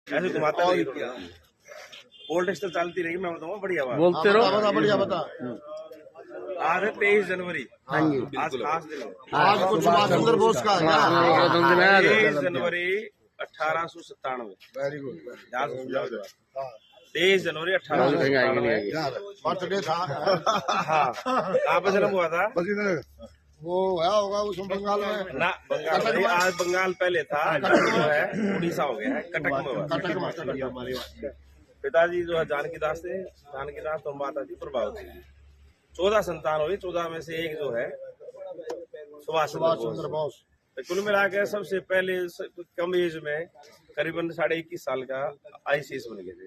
ऐसे घुमाता रहिए थोड़ा। पॉलिटिक्स तो चलती रहेगी, मैं बताऊँ बढ़िया बात। बोलते रहो। बढ़िया बता। आज है 23 जनवरी। हाँ जी, आज खास दिन है। आज कुछ सुभाष चंद्र बोस का है क्या? 23 जनवरी 1897। Very good. 23 जनवरी 1897 बर्थडे था। हाँ, कहाँ पे जन्म हुआ था? वो है होगा उस बंगाल में ना, बंगाल में। आज बंगाल पहले था, जो है उड़ीसा हो गया है, कटक में हुआ। कटक। पिताजी जो है जानकीदास थे, जानकीदास और माता जी प्रभावती थी। 14 संतान हुई, 14 में से एक जो है सुभाष चंद्र बोस। तो कुल मिला के सबसे पहले कम एज में करीबन 21.5 साल का ICS बन गए थे।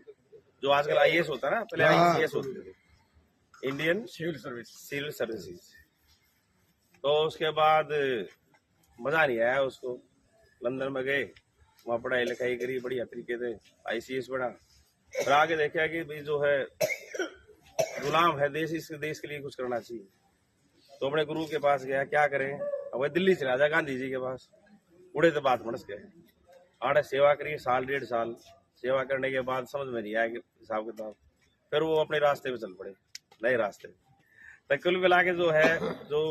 जो आजकल IAS होता है ना, पहले ICS होते थे, इंडियन सिविल सर्विसेज। तो उसके बाद मजा नहीं आया उसको, लंदन में गए, वहाँ पढ़ाई लिखाई करी बढ़िया तरीके से, ICS बना। फिर आगे देखा कि भाई जो है गुलाम है देश, इस देश के लिए कुछ करना चाहिए। तो अपने गुरु के पास गया, क्या करें, अब वह दिल्ली चला जाए गांधी जी के पास। उड़े तो बात मनस गए, आड़े सेवा करी 1.5 साल। सेवा करने के बाद समझ में नहीं आया कि हिसाब किताब, फिर वो अपने रास्ते पे चल पड़े, नए रास्ते। तो कुल मिला के जो है, जो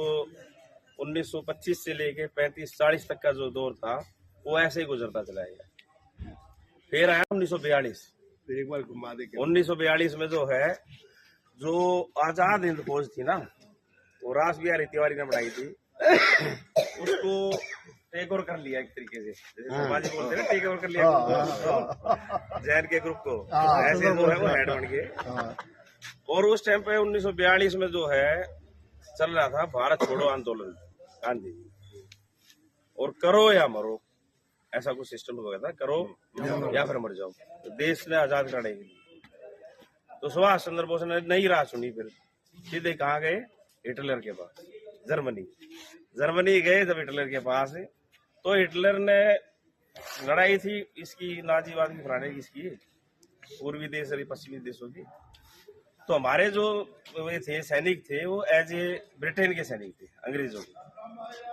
1925 से लेके 35-40 तक का जो दौर था, वो ऐसे ही गुजरता चला गया। फिर आया 1942। एक बार घुमा दे। 1942 में जो है, जो आजाद हिंद फौज थी ना, वो रास बिहारी तिवारी ने बनाई थी, उसको टेक ओवर कर लिया एक तरीके से, जैसे समाजी बोलते हैं ना, टेक ओवर कर लिया जैन के ग्रुप को, ऐसे जो है वो हेड बन गए। और उस टाइम पे 1942 में जो है चल रहा था भारत छोड़ो आंदोलन, गांधी, और करो या मरो, ऐसा कुछ सिस्टम हो गया था, करो या फिर मर जाओ, तो देश ने आजाद कराने के लिए। तो सुभाष चंद्र बोस ने नई राह सुनी, फिर सीधे कहाँ गए, हिटलर के पास, जर्मनी गए जब हिटलर के पास। तो हिटलर ने लड़ाई थी इसकी नाजीवाद की फलाने की, इसकी पूर्वी देश और पश्चिमी देशों की। तो हमारे जो वे थे सैनिक थे, वो एज ए ब्रिटेन के सैनिक थे, अंग्रेजों के।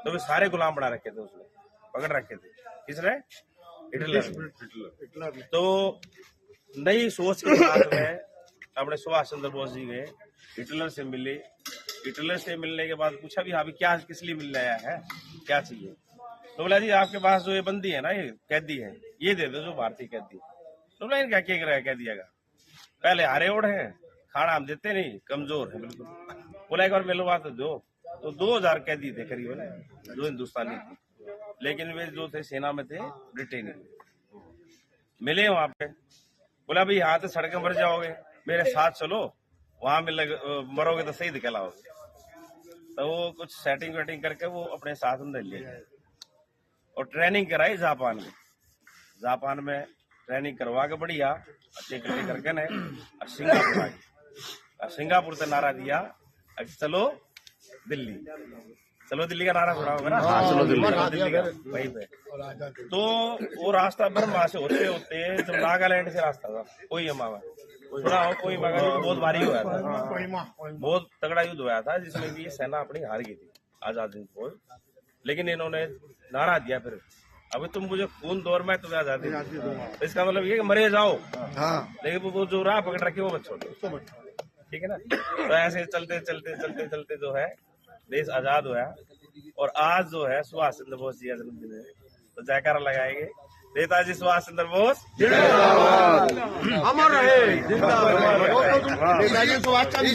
तो वे सारे गुलाम बना रखे थे, उसने पकड़ रखे थे। किसने? हिटलर। तो नई सोच के साथ में अपने सुभाष चंद्र बोस जी गए, हिटलर से मिले। हिटलर से मिलने के बाद पूछा भी, हाँ भी क्या, किस लिए मिलने आया है, क्या चाहिए? तो बोला जी आपके पास जो ये बंदी है ना, ये कैदी है, ये दे दो, जो भारतीय कैदी। तो बोला इनका क्या करा कैदिया का, पहले हारे ओढ़ है, खाना हम देते नहीं, कमजोर है बिल्कुल। बोला एक बार मिलवा तो दो। तो 2000 कैदी थे करीबन, जो हिंदुस्तानी थे, लेकिन वे जो थे सेना में थे, ब्रिटेन में। मिले वहां पे, बोला भाई यहाँ तो सड़क मर जाओगे, मेरे साथ चलो, वहां मरोगे तो शहीद कहलाओगे। तो वो कुछ सेटिंग वेटिंग करके वो अपने साथ में ले गए और ट्रेनिंग कराई जापान में ट्रेनिंग करवा के बढ़िया अच्छे करके ने सिंगापुर आई। सिंगापुर से नारा दिया, चलो दिल्ली का नारा सुना होगा ना, चलो दिल्ली का, वहीं पे। तो वो रास्ता बर्मा से होते होते जब नागालैंड से रास्ता था, कोई हमारा सुना हो, कोई बहुत भारी हुआ था, बहुत तगड़ा युद्ध हुआ था, जिसमें भी सेना अपनी हार गई थी, आजाद हिंद फौज। लेकिन इन्होंने नारा दिया, फिर अभी तुम मुझे खून दो और मैं तुम्हें आजादी दूं। इसका मतलब ये कि मरे जाओ, लेकिन वो जो राह पकड़ रखी वो मत छोड़ो, ठीक है ना। तो ऐसे चलते चलते चलते चलते जो है देश आजाद हुआ। और आज जो है सुभाष चंद्र बोस जी का जन्मदिन है, तो जयकारा लगाएंगे, नेताजी सुभाष चंद्र बोस अमर रहे, जिंदाबाद। नेताजी सुभाष चंद्र